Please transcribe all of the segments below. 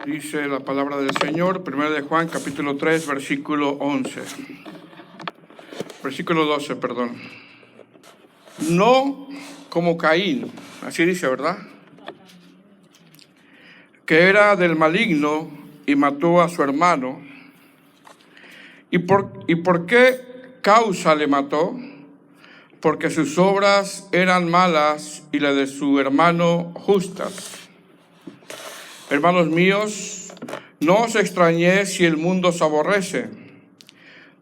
Dice la palabra del Señor, 1 de Juan, capítulo 3, versículo 12, perdón. No como Caín, así dice, ¿verdad? Que era del maligno y mató a su hermano. ¿Y por qué causa le mató? Porque sus obras eran malas y las de su hermano justas. Hermanos míos, no os extrañéis si el mundo os aborrece.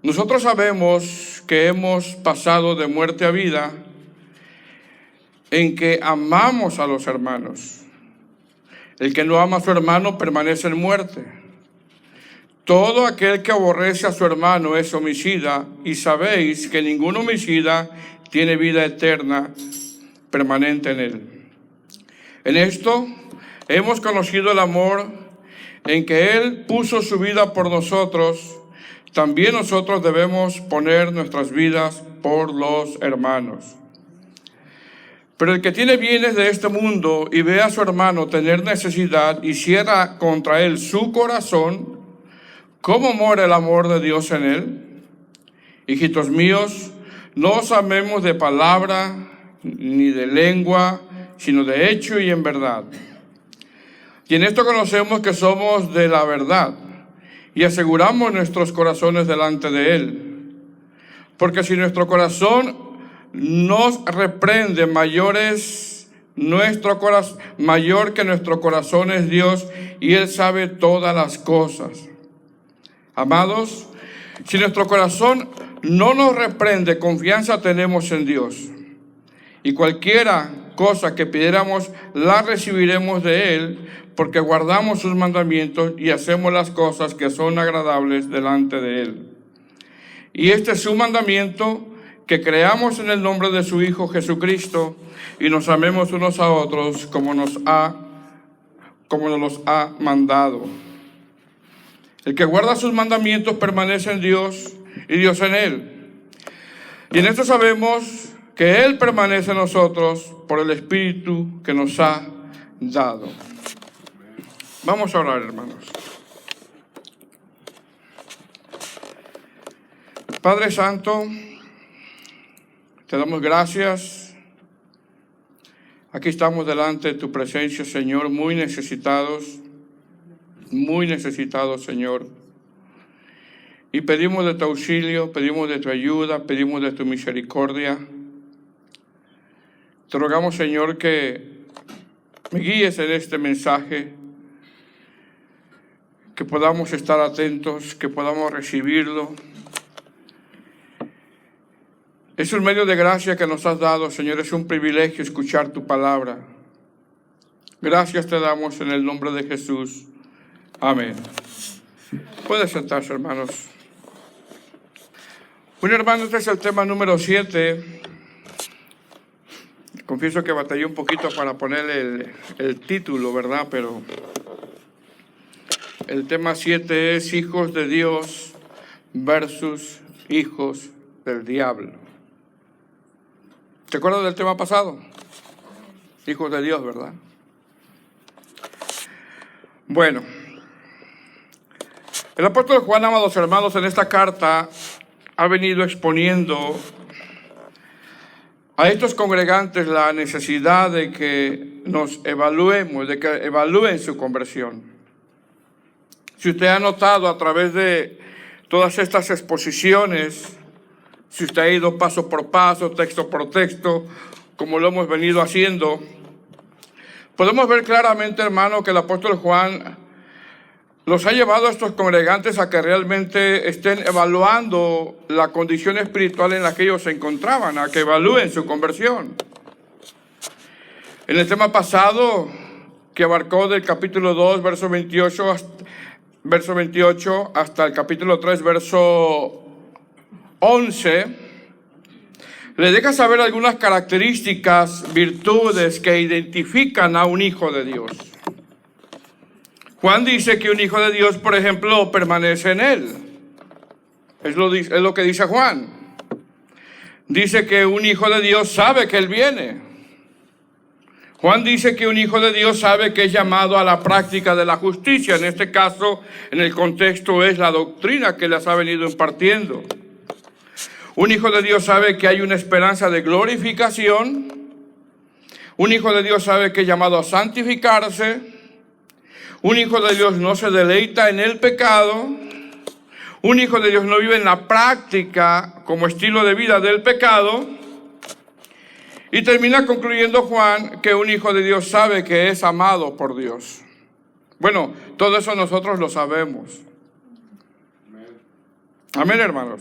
Nosotros sabemos que hemos pasado de muerte a vida en que amamos a los hermanos. El que no ama a su hermano permanece en muerte. Todo aquel que aborrece a su hermano es homicida, y sabéis que ningún homicida tiene vida eterna permanente en él. En esto hemos conocido el amor en que Él puso su vida por nosotros. También nosotros debemos poner nuestras vidas por los hermanos. Pero el que tiene bienes de este mundo y ve a su hermano tener necesidad y cierra contra él su corazón, ¿cómo mora el amor de Dios en él? Hijitos míos, no os amemos de palabra ni de lengua, sino de hecho y en verdad. Y en esto conocemos que somos de la verdad y aseguramos nuestros corazones delante de Él. Porque si nuestro corazón nos reprende, mayor que nuestro corazón es Dios, y Él sabe todas las cosas. Amados, si nuestro corazón no nos reprende, confianza tenemos en Dios. Y cualquiera cosa que pidiéramos, la recibiremos de Él, porque guardamos sus mandamientos y hacemos las cosas que son agradables delante de Él. Y este es su mandamiento, que creamos en el nombre de su Hijo Jesucristo y nos amemos unos a otros como nos los ha mandado. El que guarda sus mandamientos permanece en Dios y Dios en él. Y en esto sabemos que Él permanece en nosotros por el Espíritu que nos ha dado. Vamos a orar, hermanos. Padre Santo, te damos gracias. Aquí estamos delante de tu presencia, Señor, muy necesitados, Señor. Y pedimos de tu auxilio, pedimos de tu ayuda, pedimos de tu misericordia. Te rogamos, Señor, que me guíes en este mensaje, que podamos estar atentos, que podamos recibirlo. Es un medio de gracia que nos has dado, Señor. Es un privilegio escuchar tu palabra. Gracias te damos en el nombre de Jesús. Amén. Pueden sentarse, hermanos. Bueno, hermanos, este es el tema número 7. Confieso que batallé un poquito para poner el título, ¿verdad? Pero el tema 7 es hijos de Dios versus hijos del diablo. ¿Te acuerdas del tema pasado? Hijos de Dios, ¿verdad? Bueno, el apóstol Juan, amados hermanos, en esta carta ha venido exponiendo a estos congregantes la necesidad de que nos evaluemos, de que evalúen su conversión. Si usted ha notado a través de todas estas exposiciones, si usted ha ido paso por paso, texto por texto, como lo hemos venido haciendo, podemos ver claramente, hermano, que el apóstol Juan los ha llevado a estos congregantes a que realmente estén evaluando la condición espiritual en la que ellos se encontraban, a que evalúen su conversión. En el tema pasado, que abarcó del capítulo 2, verso 28 hasta el capítulo 3, verso 11, le deja saber algunas características, virtudes que identifican a un hijo de Dios. Juan dice que un hijo de Dios, por ejemplo, permanece en él. Es lo que dice Juan. Dice que un hijo de Dios sabe que él viene. Juan dice que un hijo de Dios sabe que es llamado a la práctica de la justicia. En este caso, en el contexto, es la doctrina que les ha venido impartiendo. Un hijo de Dios sabe que hay una esperanza de glorificación. Un hijo de Dios sabe que es llamado a santificarse. Un hijo de Dios no se deleita en el pecado. Un hijo de Dios no vive en la práctica como estilo de vida del pecado. Y termina concluyendo Juan que un hijo de Dios sabe que es amado por Dios. Bueno, todo eso nosotros lo sabemos. Amén, hermanos.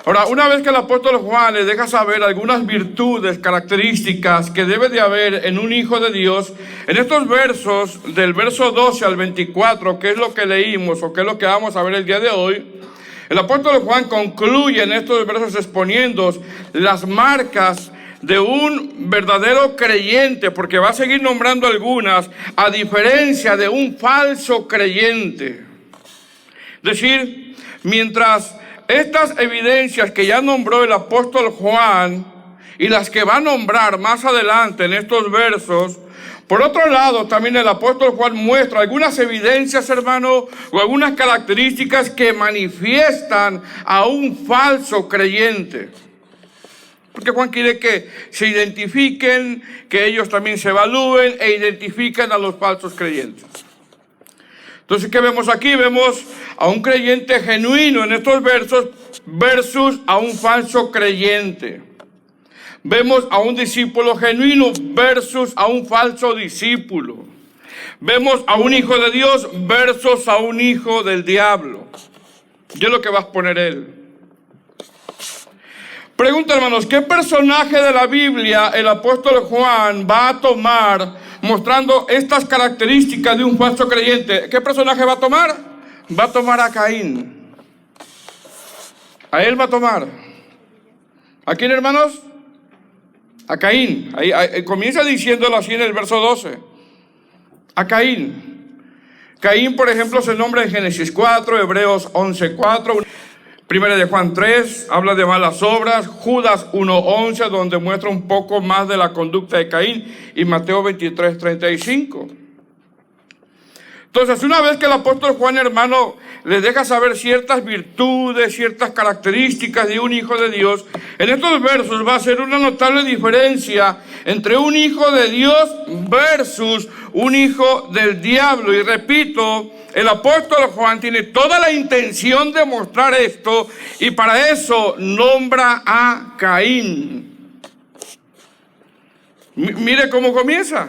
Ahora, una vez que el apóstol Juan les deja saber algunas virtudes, características que debe de haber en un hijo de Dios, en estos versos, del verso 12 al 24, que es lo que leímos o que es lo que vamos a ver el día de hoy, el apóstol Juan concluye en estos versos exponiendo las marcas de un verdadero creyente, porque va a seguir nombrando algunas, a diferencia de un falso creyente. Es decir, mientras estas evidencias que ya nombró el apóstol Juan y las que va a nombrar más adelante en estos versos, por otro lado, también el apóstol Juan muestra algunas evidencias, hermano, o algunas características que manifiestan a un falso creyente. Porque Juan quiere que se identifiquen, que ellos también se evalúen e identifiquen a los falsos creyentes. Entonces, ¿qué vemos aquí? Vemos a un creyente genuino en estos versos versus a un falso creyente. Vemos a un discípulo genuino versus a un falso discípulo. Vemos a un hijo de Dios versus a un hijo del diablo. ¿Qué es lo que va a exponer él? Pregunta, hermanos, ¿qué personaje de la Biblia el apóstol Juan va a tomar mostrando estas características de un falso creyente? ¿Qué personaje va a tomar? Va a tomar a Caín. A él va a tomar. ¿A quién, hermanos? A Caín. Ahí comienza diciéndolo así en el verso 12. A Caín. Caín, por ejemplo, se nombra en Génesis 4, Hebreos 11:4, Primera de Juan 3, habla de malas obras, Judas 1:11, donde muestra un poco más de la conducta de Caín, y Mateo 23:35. Entonces, una vez que el apóstol Juan, hermano, les deja saber ciertas virtudes, ciertas características de un hijo de Dios, en estos versos va a ser una notable diferencia entre un hijo de Dios versus un hijo del diablo. Y repito, el apóstol Juan tiene toda la intención de mostrar esto, y para eso nombra a Caín. Mire cómo comienza,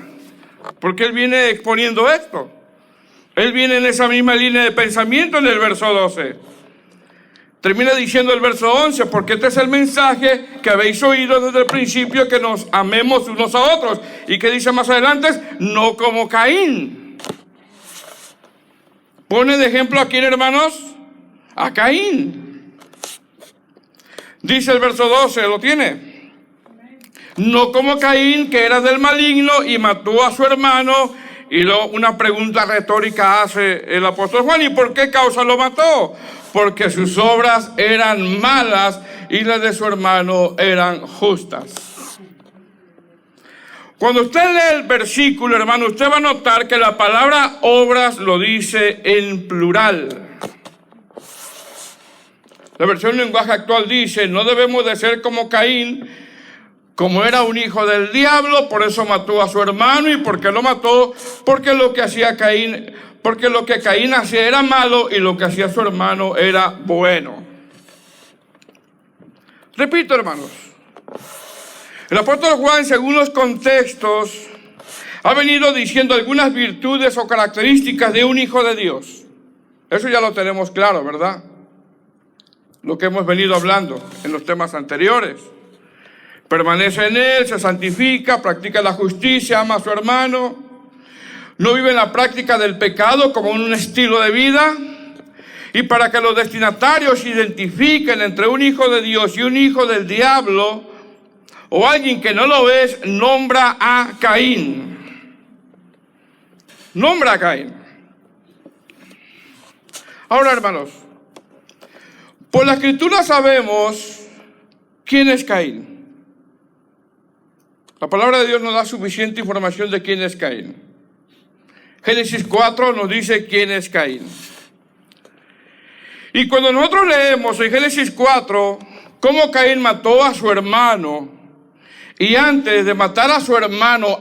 porque él viene exponiendo esto. Él viene en esa misma línea de pensamiento en el verso 12. Termina diciendo el verso 11, porque este es el mensaje que habéis oído desde el principio, que nos amemos unos a otros. ¿Y qué dice más adelante? No como Caín. Pone de ejemplo a quién, hermanos, a Caín. Dice el verso 12, ¿lo tiene? No como Caín, que era del maligno y mató a su hermano. Y luego una pregunta retórica hace el apóstol Juan: ¿y por qué causa lo mató? Porque sus obras eran malas y las de su hermano eran justas. Cuando usted lee el versículo, hermano, usted va a notar que la palabra obras lo dice en plural. La versión lenguaje actual dice: no debemos de ser como Caín, como era un hijo del diablo, por eso mató a su hermano. ¿Y por qué lo mató? Porque lo que hacía Caín, porque lo que Caín hacía era malo y lo que hacía su hermano era bueno. Repito, hermanos, el apóstol Juan, según los contextos, ha venido diciendo algunas virtudes o características de un hijo de Dios. Eso ya lo tenemos claro, ¿verdad? Lo que hemos venido hablando en los temas anteriores. Permanece en él, se santifica, practica la justicia, ama a su hermano, no vive en la práctica del pecado como un estilo de vida. Y para que los destinatarios identifiquen entre un hijo de Dios y un hijo del diablo, o alguien que no lo es, nombra a Caín. Nombra a Caín. Ahora, hermanos, por la Escritura sabemos quién es Caín. La palabra de Dios nos da suficiente información de quién es Caín. Génesis 4 nos dice quién es Caín. Y cuando nosotros leemos en Génesis 4 cómo Caín mató a su hermano, y antes de matar a su hermano,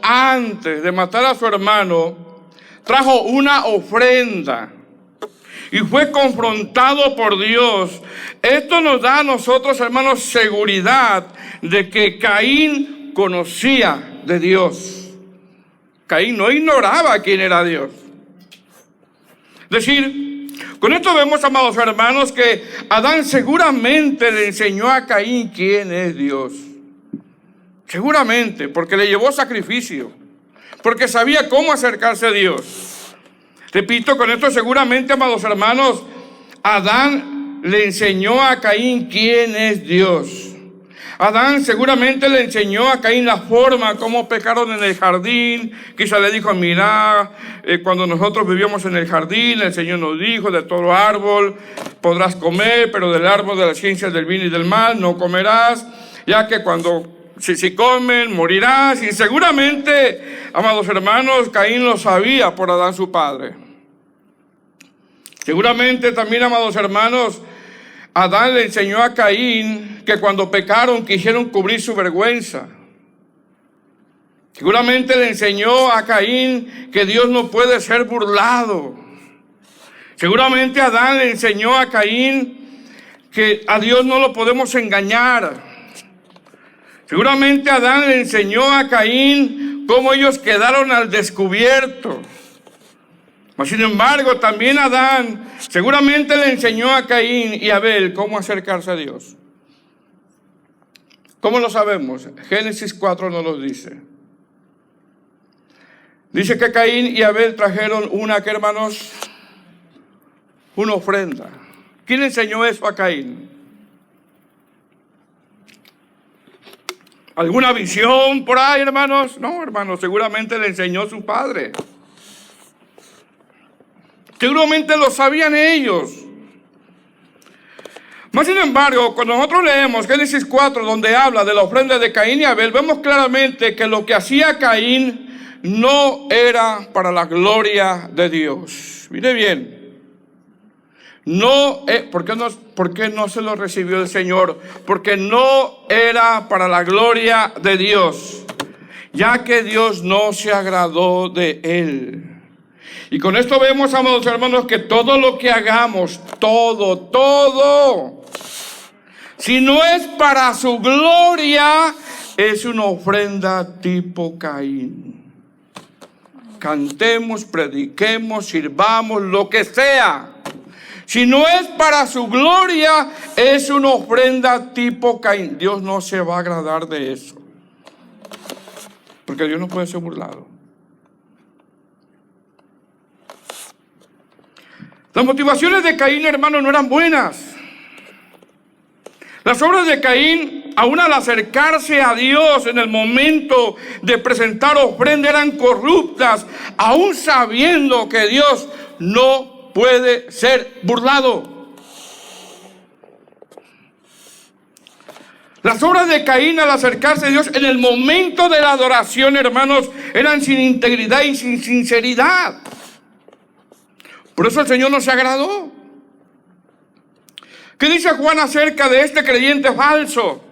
trajo una ofrenda y fue confrontado por Dios. Esto nos da a nosotros, hermanos, seguridad de que Caín conocía de Dios. Caín no ignoraba quién era Dios. Es decir, con esto vemos, amados hermanos, que Adán seguramente le enseñó a Caín quién es Dios. Seguramente, porque le llevó sacrificio, porque sabía cómo acercarse a Dios. Repito, con esto seguramente, amados hermanos, Adán le enseñó a Caín quién es Dios. Adán seguramente le enseñó a Caín la forma como pecaron en el jardín. Quizá le dijo, mira, cuando nosotros vivíamos en el jardín, el Señor nos dijo, de todo árbol podrás comer, pero del árbol de la ciencia del bien y del mal no comerás, ya que si comen, morirás. Y seguramente, amados hermanos, Caín lo sabía por Adán su padre. Seguramente también, amados hermanos, Adán le enseñó a Caín que cuando pecaron quisieron cubrir su vergüenza. Seguramente le enseñó a Caín que Dios no puede ser burlado. Seguramente Adán le enseñó a Caín que a Dios no lo podemos engañar. Seguramente Adán le enseñó a Caín cómo ellos quedaron al descubierto. Sin embargo, también Adán seguramente le enseñó a Caín y Abel cómo acercarse a Dios. ¿Cómo lo sabemos? Génesis 4 nos lo dice. Dice que Caín y Abel trajeron ¿qué, hermanos? Una ofrenda. ¿Quién enseñó eso a Caín? ¿Alguna visión por ahí, hermanos? No, hermanos, seguramente le enseñó su padre. Seguramente lo sabían ellos. Mas sin embargo, cuando nosotros leemos Génesis 4, donde habla de la ofrenda de Caín y Abel, vemos claramente que lo que hacía Caín no era para la gloria de Dios. Mire bien. ¿Por qué no se lo recibió el Señor? Porque no era para la gloria de Dios, ya que Dios no se agradó de él. Y con esto vemos, amados hermanos, que todo lo que hagamos, todo, si no es para su gloria, es una ofrenda tipo Caín. Cantemos, prediquemos, sirvamos, lo que sea. Si no es para su gloria, es una ofrenda tipo Caín. Dios no se va a agradar de eso, porque Dios no puede ser burlado. Las motivaciones de Caín, hermano, no eran buenas. Las obras de Caín, aún al acercarse a Dios en el momento de presentar ofrenda, eran corruptas, aún sabiendo que Dios no puede ser burlado. Las obras de Caín al acercarse a Dios en el momento de la adoración, hermanos, eran sin integridad y sin sinceridad. Por eso el Señor no se agradó. ¿Qué dice Juan acerca de este creyente falso?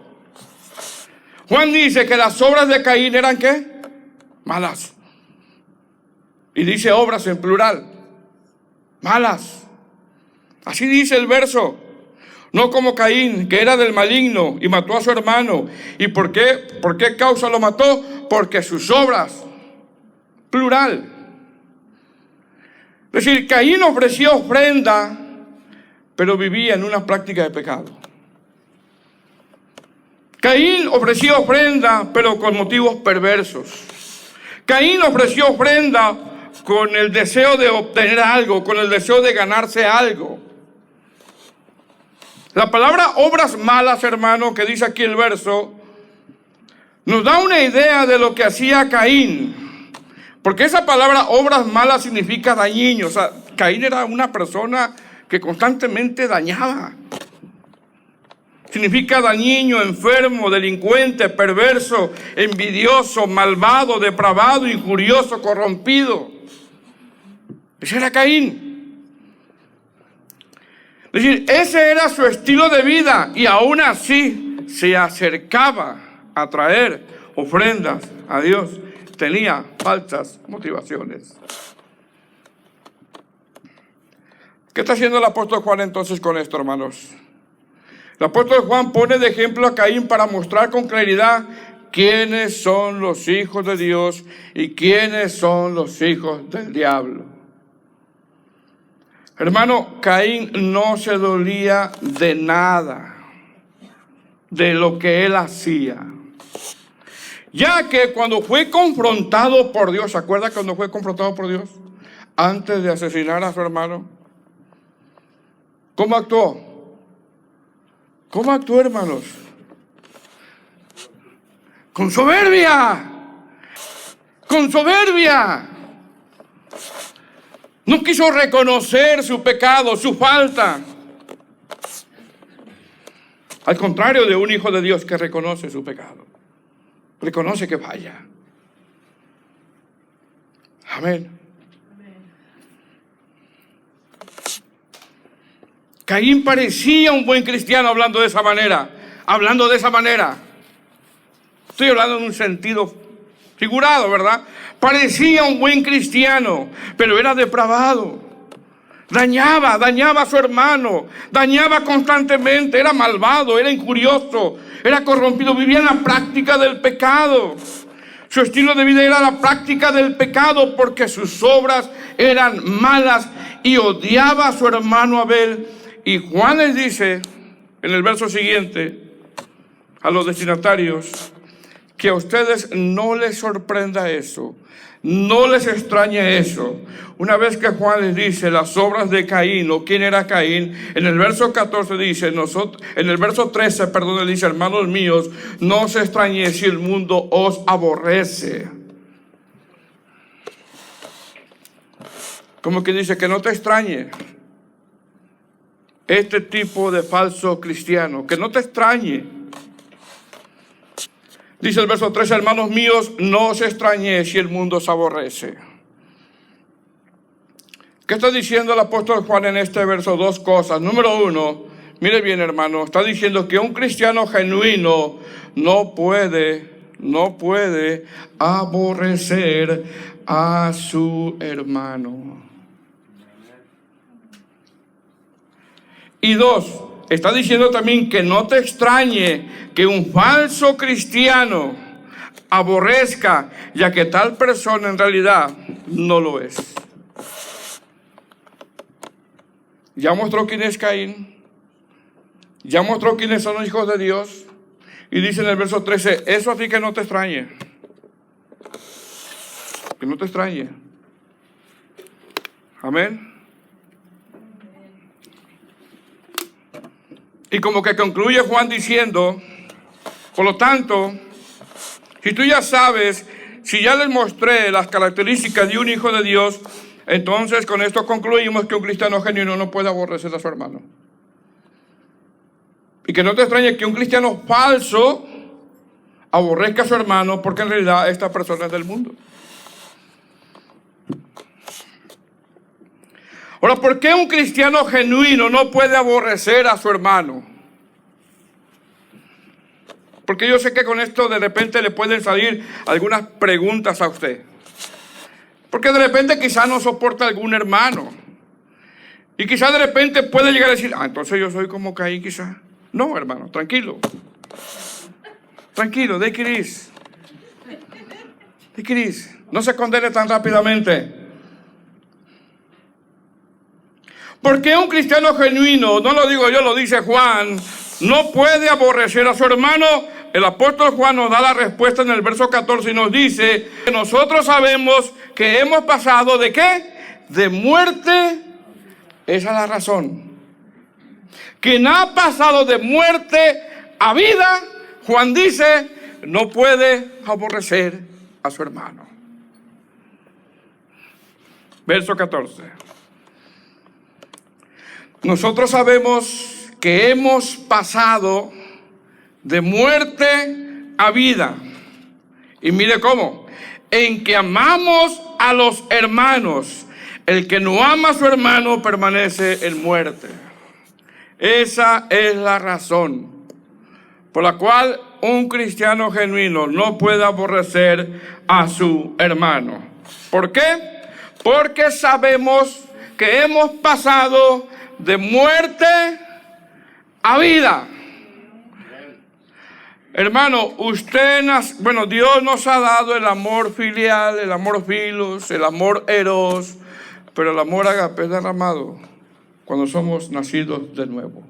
Juan dice que las obras de Caín eran ¿qué? Malas. Y dice obras en plural. Malas. Así dice el verso. No como Caín, que era del maligno y mató a su hermano. ¿Y por qué causa lo mató? Porque sus obras, plural. Es decir, Caín ofrecía ofrenda, pero vivía en una práctica de pecado. Caín ofrecía ofrenda, pero con motivos perversos. Caín ofreció ofrenda con el deseo de obtener algo, con el deseo de ganarse algo. La palabra obras malas, hermano, que dice aquí el verso, nos da una idea de lo que hacía Caín. Porque esa palabra obras malas significa dañino. O sea, Caín era una persona que constantemente dañaba. Significa dañino, enfermo, delincuente, perverso, envidioso, malvado, depravado, injurioso, corrompido. Ese era Caín. Es decir, ese era su estilo de vida y aún así se acercaba a traer ofrendas a Dios. Tenía falsas motivaciones. ¿Qué está haciendo el apóstol Juan entonces con esto, hermanos? El apóstol Juan pone de ejemplo a Caín para mostrar con claridad quiénes son los hijos de Dios y quiénes son los hijos del diablo. Hermano, Caín no se dolía de nada de lo que él hacía. Ya que cuando fue confrontado por Dios, ¿se acuerda cuando fue confrontado por Dios? Antes de asesinar a su hermano. ¿Cómo actuó? ¿Cómo actuó, hermanos? Con soberbia. Con soberbia. No quiso reconocer su pecado, su falta. Al contrario de un hijo de Dios que reconoce su pecado. Reconoce que falla. Amén. Caín parecía un buen cristiano hablando de esa manera. Hablando de esa manera. Estoy hablando en un sentido figurado, ¿verdad? Parecía un buen cristiano, pero era depravado. Dañaba a su hermano. Dañaba constantemente. Era malvado, era injurioso, era corrompido. Vivía en la práctica del pecado. Su estilo de vida era la práctica del pecado porque sus obras eran malas y odiaba a su hermano Abel. Y Juan les dice en el verso siguiente a los destinatarios que a ustedes no les sorprenda eso, no les extrañe eso. Una vez que Juan les dice las obras de Caín o quién era Caín, en el verso 14 dice, en el verso 13, perdón, le dice, hermanos míos, no os extrañe si el mundo os aborrece. Como que dice que no te extrañe este tipo de falso cristiano, que no te extrañe. Dice el verso 13, hermanos míos, no os extrañe si el mundo os aborrece. ¿Qué está diciendo el apóstol Juan en este verso? Dos cosas. Número uno, mire bien, hermano, está diciendo que un cristiano genuino no puede aborrecer a su hermano. Y dos, está diciendo también que no te extrañe que un falso cristiano aborrezca, ya que tal persona en realidad no lo es. Ya mostró quién es Caín, ya mostró quiénes son los hijos de Dios, y dice en el verso 13, eso a ti que no te extrañe, que no te extrañe. Amén. Y como que concluye Juan diciendo, por lo tanto, si tú ya sabes, si ya les mostré las características de un hijo de Dios, entonces con esto concluimos que un cristiano genuino no puede aborrecer a su hermano. Y que no te extrañe que un cristiano falso aborrezca a su hermano, porque en realidad esta persona es del mundo. Ahora, ¿por qué un cristiano genuino no puede aborrecer a su hermano? Porque yo sé que con esto de repente le pueden salir algunas preguntas a usted. Porque de repente quizás no soporta a algún hermano. Y quizás de repente puede llegar a decir, entonces yo soy como Caín quizás. No, hermano, tranquilo. Tranquilo, take it easy. Take it easy. No se condene tan rápidamente. Porque un cristiano genuino, no lo digo yo, lo dice Juan, no puede aborrecer a su hermano. El apóstol Juan nos da la respuesta en el verso 14 y nos dice que nosotros sabemos que hemos pasado ¿de qué? De muerte. Esa es la razón. Quien ha pasado de muerte a vida, Juan dice, no puede aborrecer a su hermano. Verso 14. Nosotros sabemos que hemos pasado de muerte a vida. Y mire cómo, en que amamos a los hermanos. El que no ama a su hermano permanece en muerte. Esa es la razón por la cual un cristiano genuino no puede aborrecer a su hermano. ¿Por qué? Porque sabemos que hemos pasado de muerte a vida. Hermano, Dios nos ha dado el amor filial, el amor filos, el amor eros, pero el amor agape es derramado cuando somos nacidos de nuevo.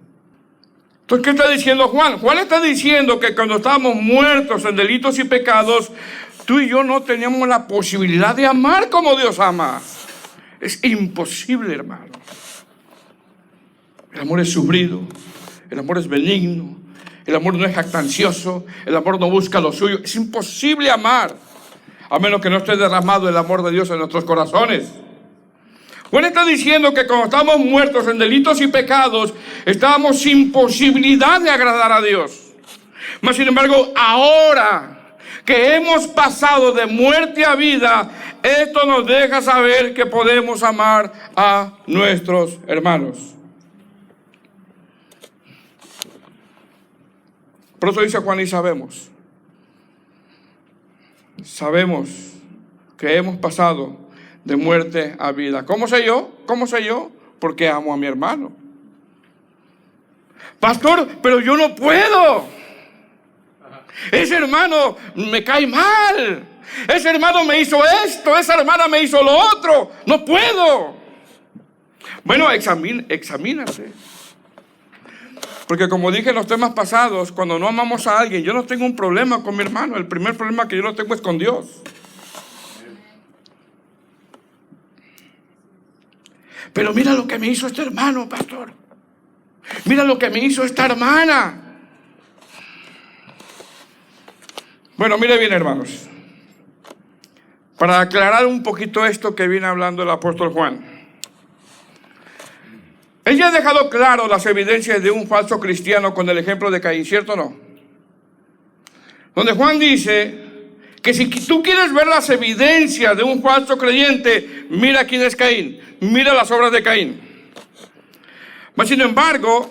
Entonces, ¿qué está diciendo Juan? Juan está diciendo que cuando estábamos muertos en delitos y pecados, tú y yo no teníamos la posibilidad de amar como Dios ama. Es imposible, hermano. El amor es sufrido, el amor es benigno, el amor no es jactancioso, el amor no busca lo suyo. Es imposible amar, a menos que no esté derramado el amor de Dios en nuestros corazones. Juan está diciendo que cuando estábamos muertos en delitos y pecados, estábamos sin posibilidad de agradar a Dios. Mas, sin embargo, ahora que hemos pasado de muerte a vida, esto nos deja saber que podemos amar a nuestros hermanos. Por eso dice Juan, y sabemos que hemos pasado de muerte a vida. ¿Cómo sé yo? ¿Cómo sé yo? Porque amo a mi hermano. Pastor, pero yo no puedo. Ese hermano me cae mal. Ese hermano me hizo esto, esa hermana me hizo lo otro. No puedo. Bueno, examínate. Porque como dije en los temas pasados, cuando no amamos a alguien, yo no tengo un problema con mi hermano. El primer problema que yo no tengo es con Dios. Pero mira lo que me hizo este hermano, pastor. Mira lo que me hizo esta hermana. Bueno, mire bien, hermanos. Para aclarar un poquito esto que viene hablando el apóstol Juan. Él ya ha dejado claro las evidencias de un falso cristiano con el ejemplo de Caín, ¿cierto o no? Donde Juan dice que si tú quieres ver las evidencias de un falso creyente, mira quién es Caín, mira las obras de Caín. Mas, sin embargo,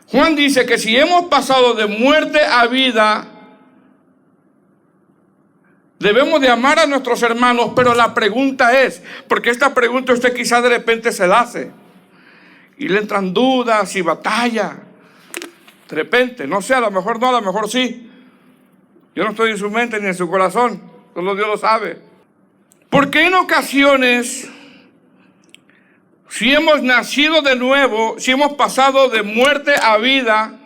Juan dice que si hemos pasado de muerte a vida, debemos de amar a nuestros hermanos, pero la pregunta es, porque esta pregunta usted quizá de repente se la hace, y le entran dudas y batalla. De repente, no sé, a lo mejor no, a lo mejor sí. Yo no estoy en su mente ni en su corazón, solo Dios lo sabe. ¿Por qué en ocasiones, si hemos nacido de nuevo, si hemos pasado de muerte a vida,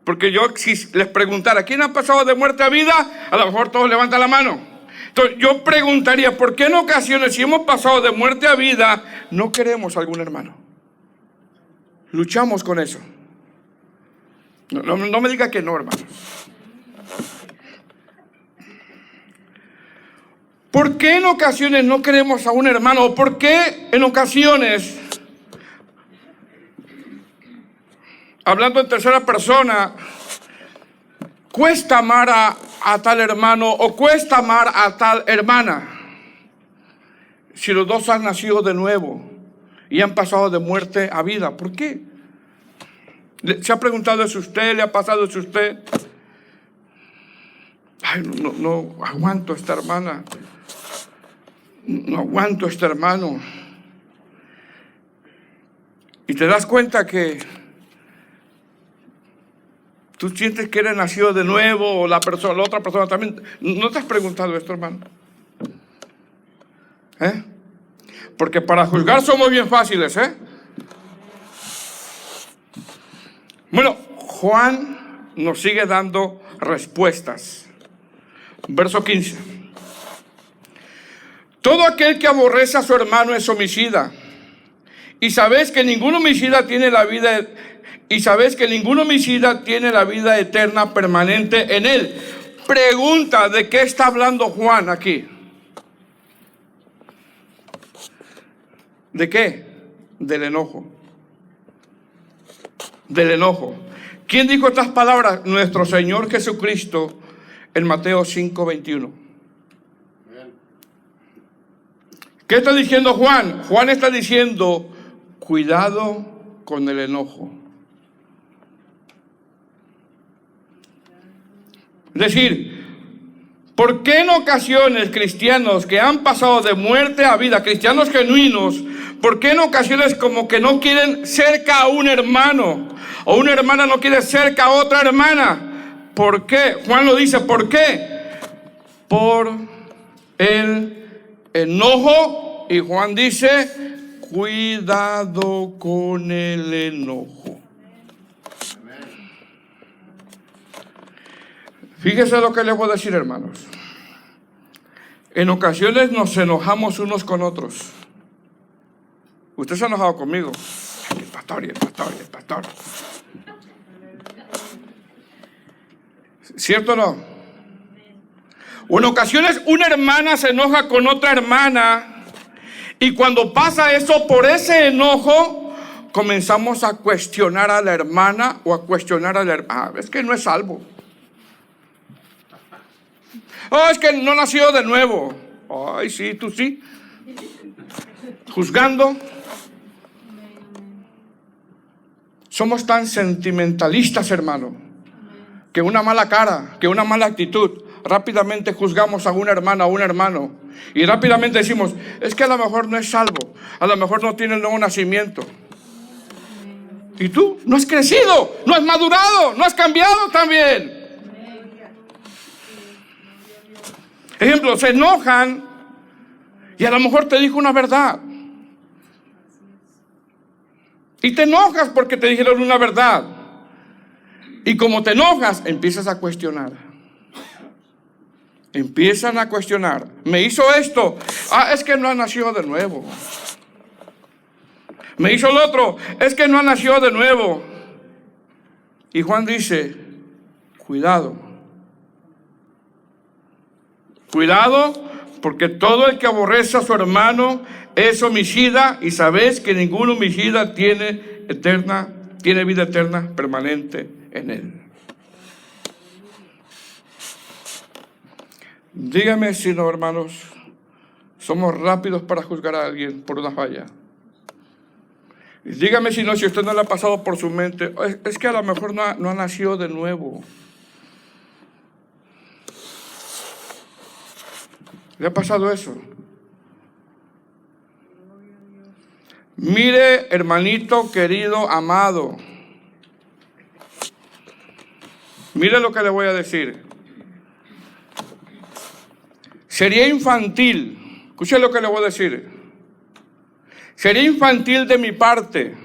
porque yo si les preguntara, ¿quién ha pasado de muerte a vida? A lo mejor todos levantan la mano. Entonces yo preguntaría, ¿por qué en ocasiones, si hemos pasado de muerte a vida, no queremos a algún hermano? Luchamos con eso. No me diga que no, hermano. ¿Por qué en ocasiones no queremos a un hermano? ¿O por qué en ocasiones, hablando en tercera persona, cuesta amar a tal hermano o cuesta amar a tal hermana? Si los dos han nacido de nuevo y han pasado de muerte a vida, ¿por qué? ¿Se ha preguntado eso usted? ¿Le ha pasado eso usted? Ay, no aguanto a esta hermana. No aguanto a este hermano. Y te das cuenta que tú sientes que eres nacido de nuevo, o la otra persona también. ¿No te has preguntado esto, hermano? Porque para juzgar somos bien fáciles, Bueno, Juan nos sigue dando respuestas. Verso 15. Todo aquel que aborrece a su hermano es homicida. Y sabes que ningún homicida tiene la vida eterna permanente en él. Pregunta, ¿de qué está hablando Juan aquí? ¿De qué? Del enojo. Del enojo. ¿Quién dijo estas palabras? Nuestro Señor Jesucristo en Mateo 5:21. ¿Qué está diciendo Juan? Juan está diciendo, cuidado con el enojo. Es decir, ¿por qué en ocasiones cristianos que han pasado de muerte a vida, cristianos genuinos, por qué en ocasiones como que no quieren cerca a un hermano o una hermana no quiere cerca a otra hermana? ¿Por qué? Juan lo dice, ¿por qué? Por el enojo. Y Juan dice, cuidado con el enojo. Fíjese lo que les voy a decir, hermanos. En ocasiones nos enojamos unos con otros. Usted se ha enojado conmigo. El pastor y el pastor y el pastor. ¿Cierto o no? O en ocasiones una hermana se enoja con otra hermana. Y cuando pasa eso, por ese enojo, comenzamos a cuestionar a la hermana o a cuestionar a la hermana. Es que no es salvo. Oh, es que no nació de nuevo. Ay, sí, tú sí. Juzgando. Somos tan sentimentalistas, hermano, que una mala cara, que una mala actitud, rápidamente juzgamos a una hermana o a un hermano. Y rápidamente decimos, es que a lo mejor no es salvo. A lo mejor no tiene el nuevo nacimiento. ¿Y tú? No has crecido, no has madurado, no has cambiado también. Ejemplo, se enojan y a lo mejor te dijo una verdad. Y te enojas porque te dijeron una verdad. Y como te enojas, empiezas a cuestionar. Empiezan a cuestionar. Me hizo esto. Ah, es que no ha nacido de nuevo. Me hizo lo otro. Es que no ha nacido de nuevo. Y Juan dice, cuidado. Cuidado, porque todo el que aborrece a su hermano es homicida, y sabéis que ningún homicida tiene vida eterna permanente en él. Dígame si no, hermanos, somos rápidos para juzgar a alguien por una falla. Y dígame si no, si usted no le ha pasado por su mente, es que a lo mejor no ha nacido de nuevo. ¿Le ha pasado eso? Mire, hermanito querido, amado. Mire lo que le voy a decir. Sería infantil. Escuche lo que le voy a decir. Sería infantil de mi parte.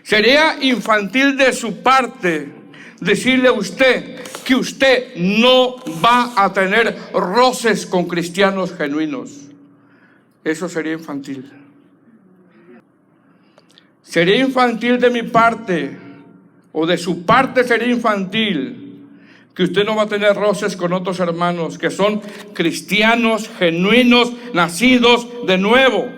Sería infantil de su parte decirle a usted que usted no va a tener roces con cristianos genuinos. Eso sería infantil. Sería infantil de mi parte, o de su parte sería infantil, que usted no va a tener roces con otros hermanos que son cristianos genuinos, nacidos de nuevo.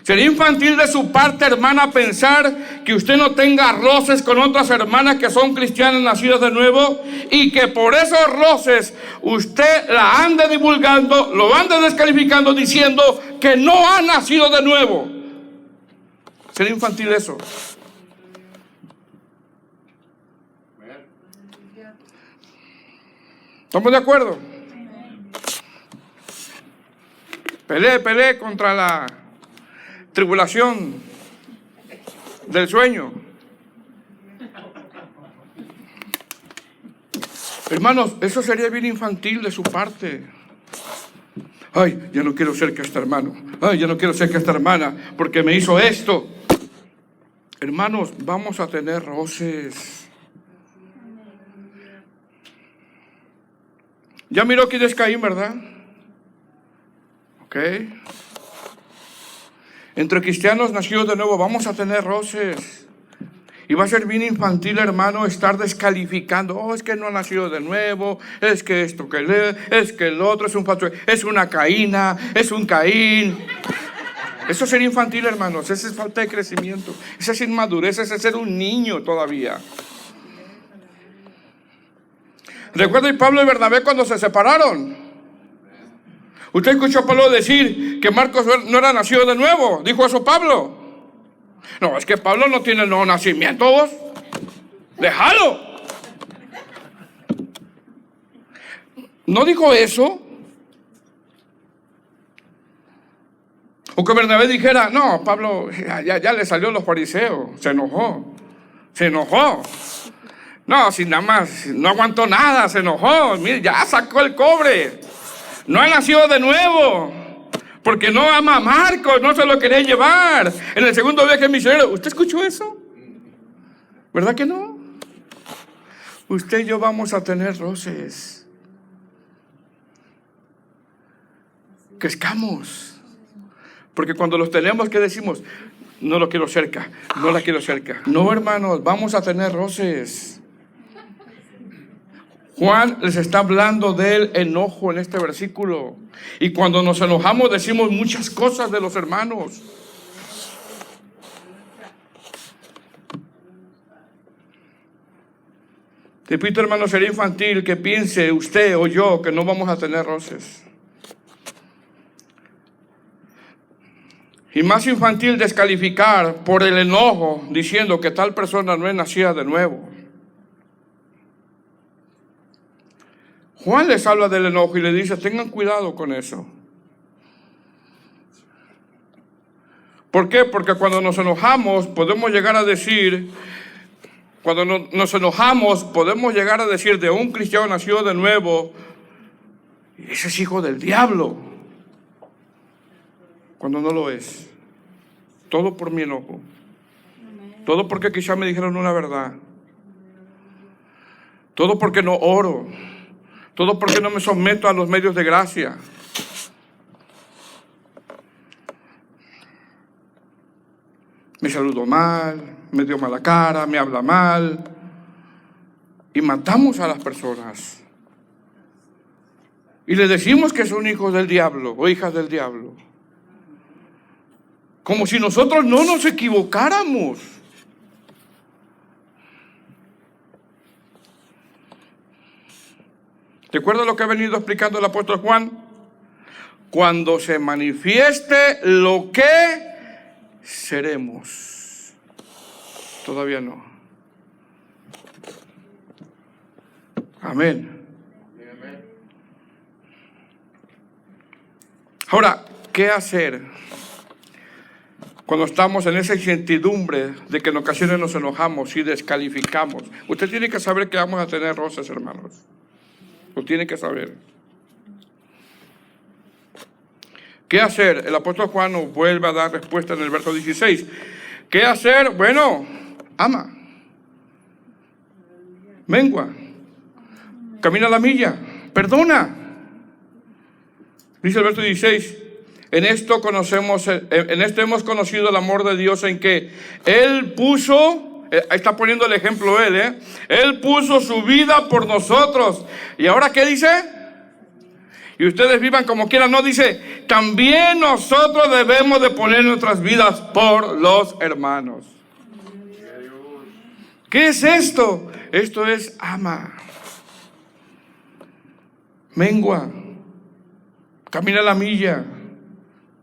Sería infantil de su parte, hermana, pensar que usted no tenga roces con otras hermanas que son cristianas nacidas de nuevo y que por esos roces usted la ande divulgando, lo ande descalificando, diciendo que no ha nacido de nuevo. Sería infantil eso. ¿Estamos de acuerdo? Peleé contra la tribulación del sueño. Hermanos, eso sería bien infantil de su parte. Ay, ya no quiero ser que este hermano. Ay, ya no quiero ser que esta hermana porque me hizo esto. Hermanos, vamos a tener roces. Ya miró quién es Caín, ¿verdad? Ok. Entre cristianos nacidos de nuevo vamos a tener roces. Y va a ser bien infantil, hermano, estar descalificando. Oh, es que no ha nacido de nuevo. Es que esto es que el otro es un falso. Es una Caína, es un Caín. Eso es ser infantil, hermanos. Esa es falta de crecimiento. Esa es inmadurez. Ese es ser un niño todavía. ¿Recuerda Pablo y Bernabé cuando se separaron? Usted escuchó a Pablo decir que Marcos no era nacido de nuevo. ¿Dijo eso Pablo? No, es que Pablo no tiene el nuevo nacimiento, vos. Déjalo. ¿No dijo eso? O que Bernabé dijera, no, Pablo ya le salió los fariseos. Se enojó. No, sin nada más, no aguantó nada, se enojó. Mire, ya sacó el cobre. No ha nacido de nuevo. Porque no ama a Marcos, no se lo quería llevar. En el segundo viaje misionero, ¿usted escuchó eso? ¿Verdad que no? Usted y yo vamos a tener roces. Crezcamos. Porque cuando los tenemos, ¿qué decimos? No lo quiero cerca, no la quiero cerca. No, hermanos, vamos a tener roces. Juan les está hablando del enojo en este versículo. Y cuando nos enojamos decimos muchas cosas de los hermanos. Repito, hermano, sería infantil que piense usted o yo que no vamos a tener roces. Y más infantil descalificar por el enojo diciendo que tal persona no es nacida de nuevo. Juan les habla del enojo y le dice, tengan cuidado con eso. ¿Por qué? Porque cuando nos enojamos podemos llegar a decir, de un cristiano nacido de nuevo, ese es hijo del diablo. Cuando no lo es. Todo por mi enojo. Todo porque quizá me dijeron una verdad. Todo porque no oro. Todo porque no me someto a los medios de gracia. Me saludó mal, me dio mala cara, me habla mal. Y matamos a las personas. Y le decimos que son hijos del diablo o hijas del diablo. Como si nosotros no nos equivocáramos. ¿Recuerda lo que ha venido explicando el apóstol Juan? Cuando se manifieste lo que seremos. Todavía no. Amén. Ahora, ¿qué hacer cuando estamos en esa incertidumbre de que en ocasiones nos enojamos y descalificamos? Usted tiene que saber que vamos a tener roces, hermanos. Lo tiene que saber. ¿Qué hacer? El apóstol Juan nos vuelve a dar respuesta en el verso 16. ¿Qué hacer? Bueno, ama. Mengua. Camina la milla. Perdona. Dice el verso 16. En esto hemos conocido el amor de Dios en que Él puso... Ahí está poniendo el ejemplo él, Él puso su vida por nosotros. ¿Y ahora qué dice? Y ustedes vivan como quieran. No, dice, también nosotros debemos de poner nuestras vidas por los hermanos. ¿Qué es esto? Esto es ama. Mengua. Camina la milla.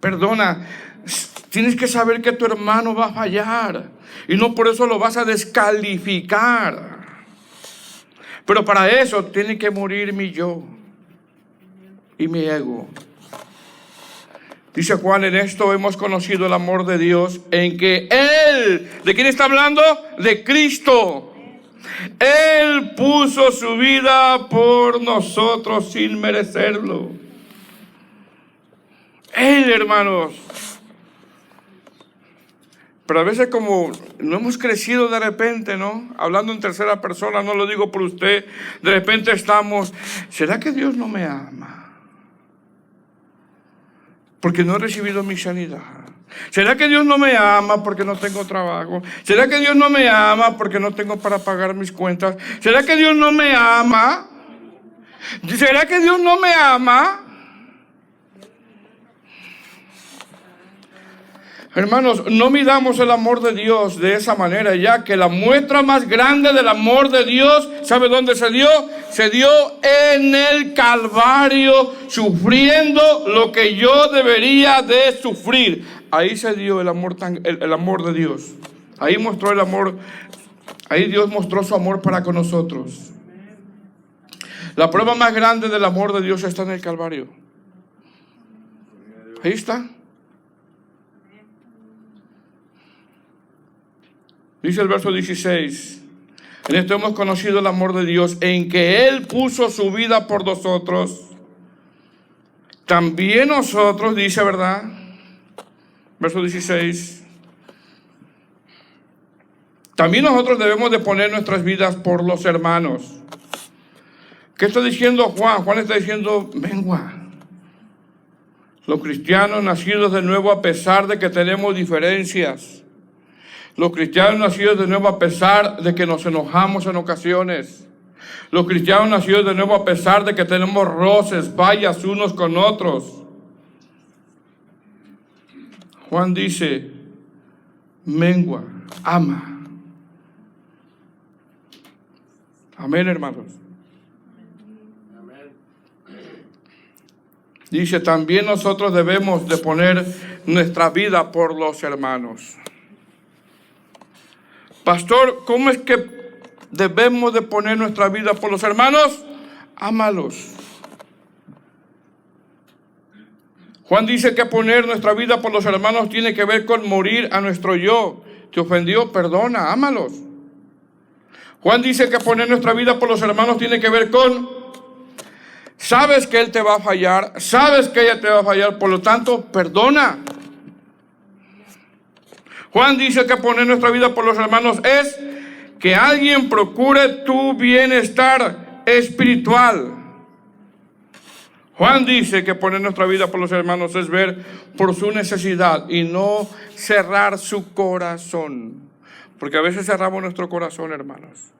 Perdona. Tienes que saber que tu hermano va a fallar. Y no por eso lo vas a descalificar. Pero para eso tiene que morir mi yo y mi ego. Dice Juan, en esto hemos conocido el amor de Dios, en que Él, ¿de quién está hablando? De Cristo. Él puso su vida por nosotros sin merecerlo. Él, hermanos. Pero a veces como no hemos crecido de repente, ¿no? Hablando en tercera persona, no lo digo por usted, de repente estamos, ¿será que Dios no me ama? Porque no he recibido mi sanidad. ¿Será que Dios no me ama porque no tengo trabajo? ¿Será que Dios no me ama porque no tengo para pagar mis cuentas? ¿Será que Dios no me ama? ¿Será que Dios no me ama? Hermanos, no midamos el amor de Dios de esa manera, ya que la muestra más grande del amor de Dios, ¿sabe dónde se dio? Se dio en el Calvario, sufriendo lo que yo debería de sufrir. Ahí se dio el amor, el amor de Dios. Ahí mostró el amor, ahí Dios mostró su amor para con nosotros. La prueba más grande del amor de Dios está en el Calvario. Ahí está. Dice el verso 16, en esto hemos conocido el amor de Dios, en que Él puso su vida por nosotros. También nosotros, dice, ¿verdad? Verso 16. También nosotros debemos de poner nuestras vidas por los hermanos. ¿Qué está diciendo Juan? Juan está diciendo, mengua. Los cristianos nacidos de nuevo a pesar de que tenemos diferencias. Los cristianos nacidos de nuevo a pesar de que nos enojamos en ocasiones. Los cristianos nacidos de nuevo a pesar de que tenemos roces, fallas unos con otros. Juan dice, mengua, ama. Amén, hermanos. Dice, también nosotros debemos de poner nuestra vida por los hermanos. Pastor, ¿cómo es que debemos de poner nuestra vida por los hermanos? Ámalos. Juan dice que poner nuestra vida por los hermanos tiene que ver con morir a nuestro yo. ¿Te ofendió? Perdona, ámalos. Juan dice que poner nuestra vida por los hermanos tiene que ver con, sabes que él te va a fallar, sabes que ella te va a fallar, por lo tanto, perdona. Juan dice que poner nuestra vida por los hermanos es que alguien procure tu bienestar espiritual. Juan dice que poner nuestra vida por los hermanos es ver por su necesidad y no cerrar su corazón. Porque a veces cerramos nuestro corazón, hermanos.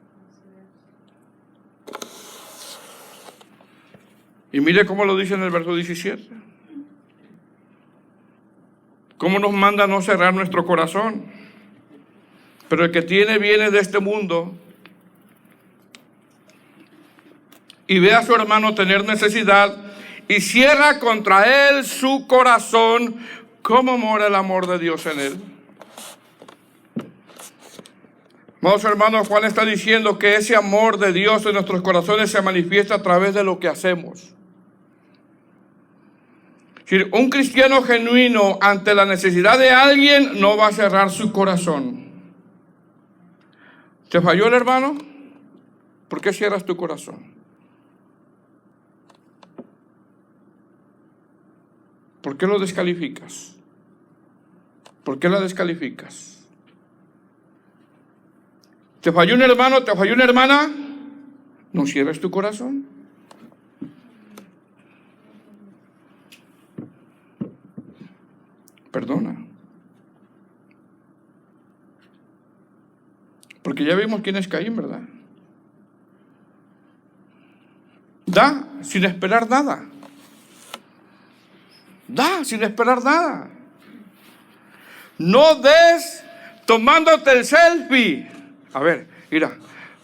Y mire cómo lo dice en el verso 17. Cómo nos manda a no cerrar nuestro corazón. Pero el que tiene bienes de este mundo y ve a su hermano tener necesidad y cierra contra él su corazón, ¿cómo mora el amor de Dios en él? Amados hermanos, Juan está diciendo que ese amor de Dios en nuestros corazones se manifiesta a través de lo que hacemos. Un cristiano genuino ante la necesidad de alguien no va a cerrar su corazón. ¿Te falló el hermano? ¿Por qué cierras tu corazón? ¿Por qué lo descalificas? ¿Por qué la descalificas? ¿Te falló un hermano? ¿Te falló una hermana? No cierres tu corazón. Perdona. Porque ya vimos quién es Caín, ¿verdad? Da sin esperar nada. Da sin esperar nada. No des tomándote el selfie. A ver, mira,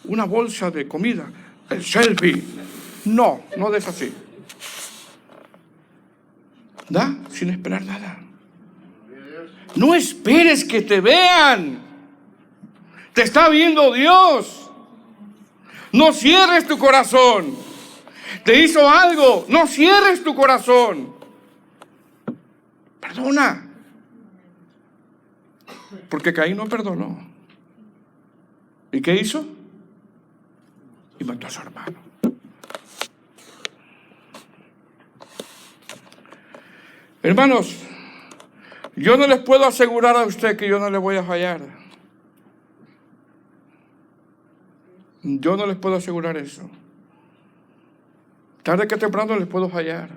una bolsa de comida, el selfie. No, no des así. Da sin esperar nada. No esperes que te vean. Te está viendo Dios. No cierres tu corazón. Te hizo algo. No cierres tu corazón. Perdona. Porque Caín no perdonó. ¿Y qué hizo? Y mató a su hermano. Hermanos, yo no les puedo asegurar a usted que yo no le voy a fallar. Yo no les puedo asegurar eso. Tarde que temprano les puedo fallar.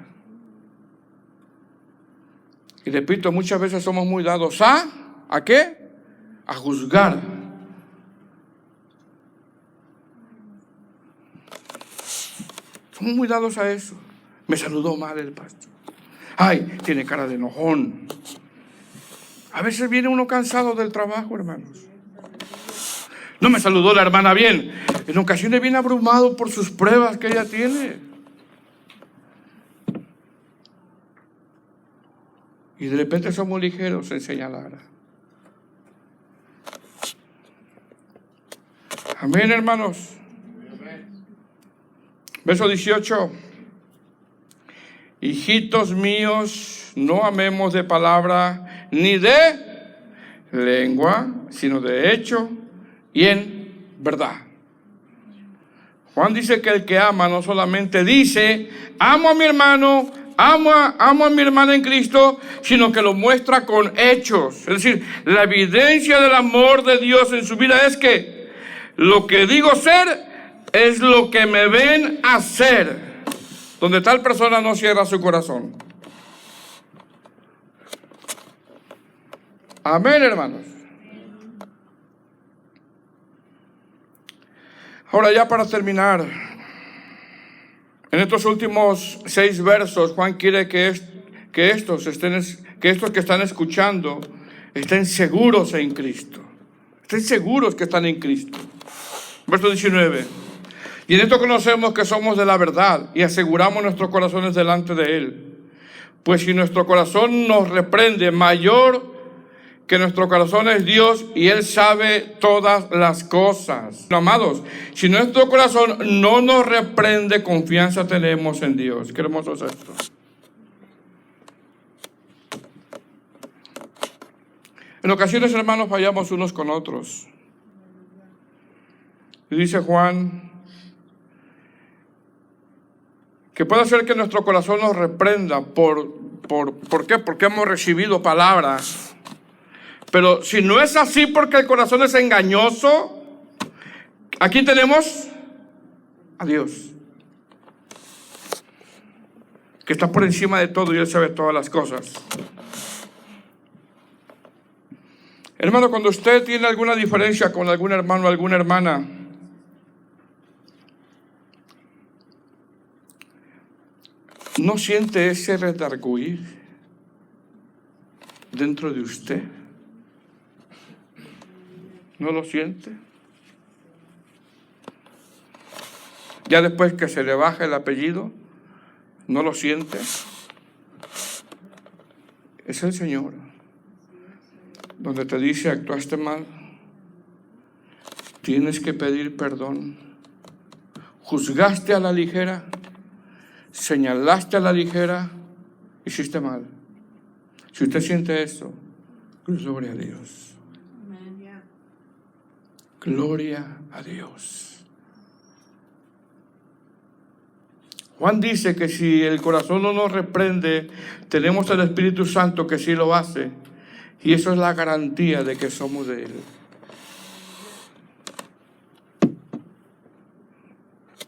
Y repito, muchas veces somos muy dados ¿a qué? A juzgar. Somos muy dados a eso. Me saludó mal el pastor. Ay, tiene cara de enojón. A veces viene uno cansado del trabajo, hermanos. No me saludó la hermana bien. En ocasiones viene abrumado por sus pruebas que ella tiene. Y de repente somos ligeros en señalar. Amén, hermanos. Verso 18. Hijitos míos, no amemos de palabra ni de lengua, sino de hecho y en verdad. Juan dice que el que ama no solamente dice, amo a mi hermano, amo a mi hermana en Cristo, sino que lo muestra con hechos. Es decir, la evidencia del amor de Dios en su vida es que lo que digo ser es lo que me ven hacer. Donde tal persona no cierra su corazón. Amén, hermanos. Ahora ya para terminar, en estos últimos 6 versos, Juan quiere que estos que están escuchando estén seguros en Cristo. Estén seguros que están en Cristo. Verso 19. Y en esto conocemos que somos de la verdad y aseguramos nuestros corazones delante de Él. Pues si nuestro corazón nos reprende, mayor que nuestro corazón es Dios y Él sabe todas las cosas. Amados, si nuestro corazón no nos reprende, confianza tenemos en Dios. Qué hermoso es esto. En ocasiones, hermanos, fallamos unos con otros. Y dice Juan que puede ser que nuestro corazón nos reprenda. ¿Por qué? Porque hemos recibido palabras. Pero si no es así porque el corazón es engañoso, aquí tenemos a Dios, que está por encima de todo y Él sabe todas las cosas. Hermano, cuando usted tiene alguna diferencia con algún hermano o alguna hermana, ¿no siente ese redarguir dentro de usted? ¿No lo siente? Ya después que se le baja el apellido, ¿no lo siente? Es el Señor, donde te dice, actuaste mal, tienes que pedir perdón, juzgaste a la ligera, señalaste a la ligera, hiciste mal. Si usted siente eso, gloria a Dios. Gloria a Dios. Juan dice que si el corazón no nos reprende, tenemos el Espíritu Santo que sí lo hace. Y eso es la garantía de que somos de Él.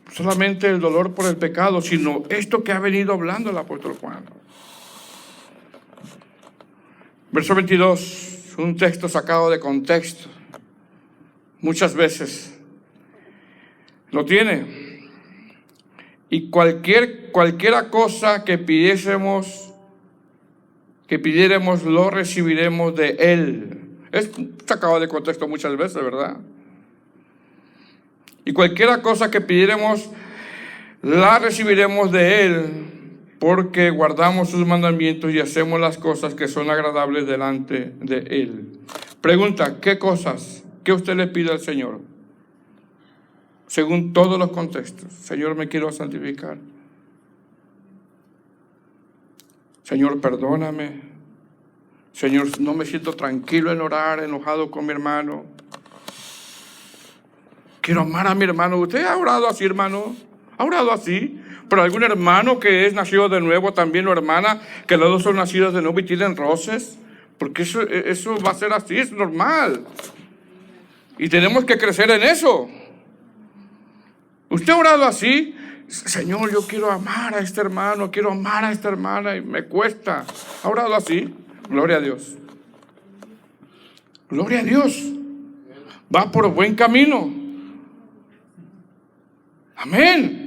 No solamente el dolor por el pecado, sino esto que ha venido hablando el apóstol Juan. Verso 22, un texto sacado de contexto. Muchas veces lo tiene. Y cualquiera cosa que pidiéramos, lo recibiremos de Él. Es sacado de contexto muchas veces, ¿verdad? Y cualquiera cosa que pidiéramos, la recibiremos de Él, porque guardamos sus mandamientos y hacemos las cosas que son agradables delante de Él. Pregunta, ¿qué cosas? ¿Qué usted le pide al Señor? Según todos los contextos. Señor, me quiero santificar. Señor, perdóname. Señor, no me siento tranquilo en orar, enojado con mi hermano. Quiero amar a mi hermano. ¿Usted ha orado así, hermano? ¿Ha orado así? Pero algún hermano que es nacido de nuevo también, o hermana, que los dos son nacidos de nuevo y tienen roces. Porque eso va a ser así, es normal. Y tenemos que crecer en eso. ¿Usted ha orado así? Señor, yo quiero amar a este hermano, quiero amar a esta hermana y me cuesta. ¿Ha orado así? Gloria a Dios. Gloria a Dios. Va por buen camino. Amén.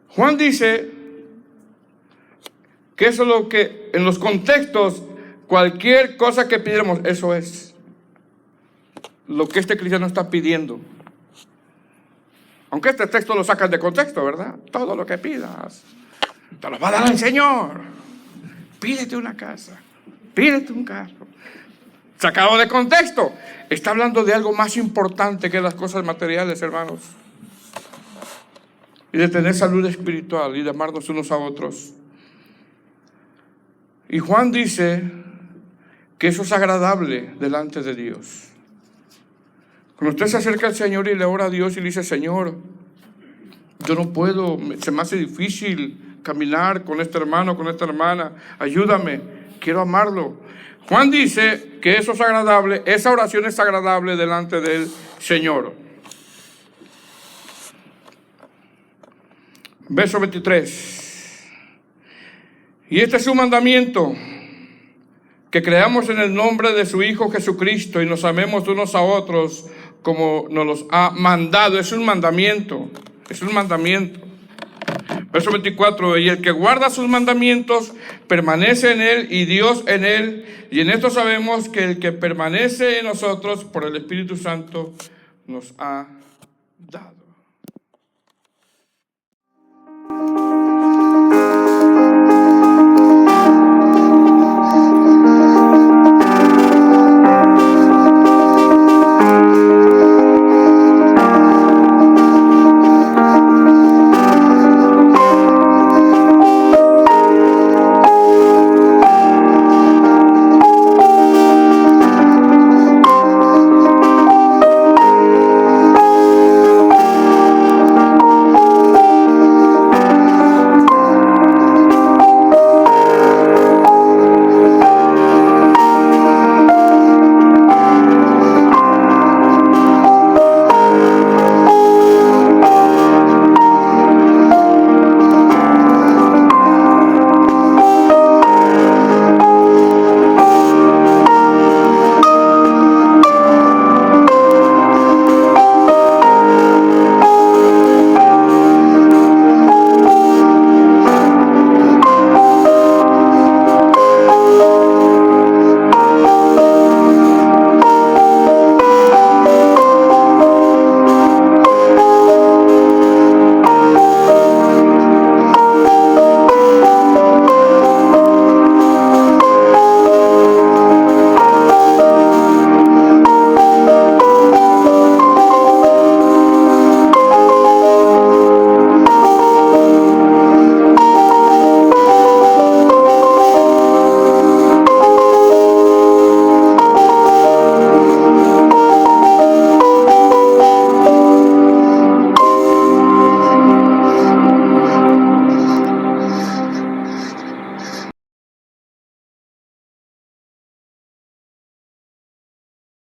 Juan dice que eso es lo que en los contextos, cualquier cosa que pidiéramos, eso es lo que este cristiano está pidiendo. Aunque este texto lo sacas de contexto, ¿verdad? Todo lo que pidas, te lo va a dar el Señor. Pídete una casa, pídete un carro. Sacado de contexto, está hablando de algo más importante que las cosas materiales, hermanos. Y de tener salud espiritual y de amarnos unos a otros. Y Juan dice que eso es agradable delante de Dios. Cuando usted se acerca al Señor y le ora a Dios y le dice: Señor, yo no puedo, se me hace difícil caminar con este hermano, con esta hermana, ayúdame, quiero amarlo. Juan dice que eso es agradable, esa oración es agradable delante del Señor. Verso 23. Y este es su mandamiento, que creamos en el nombre de su Hijo Jesucristo y nos amemos unos a otros como nos los ha mandado. Es un mandamiento, es un mandamiento. Verso 24, y el que guarda sus mandamientos permanece en él y Dios en él, y en esto sabemos que el que permanece en nosotros por el Espíritu Santo nos ha dado.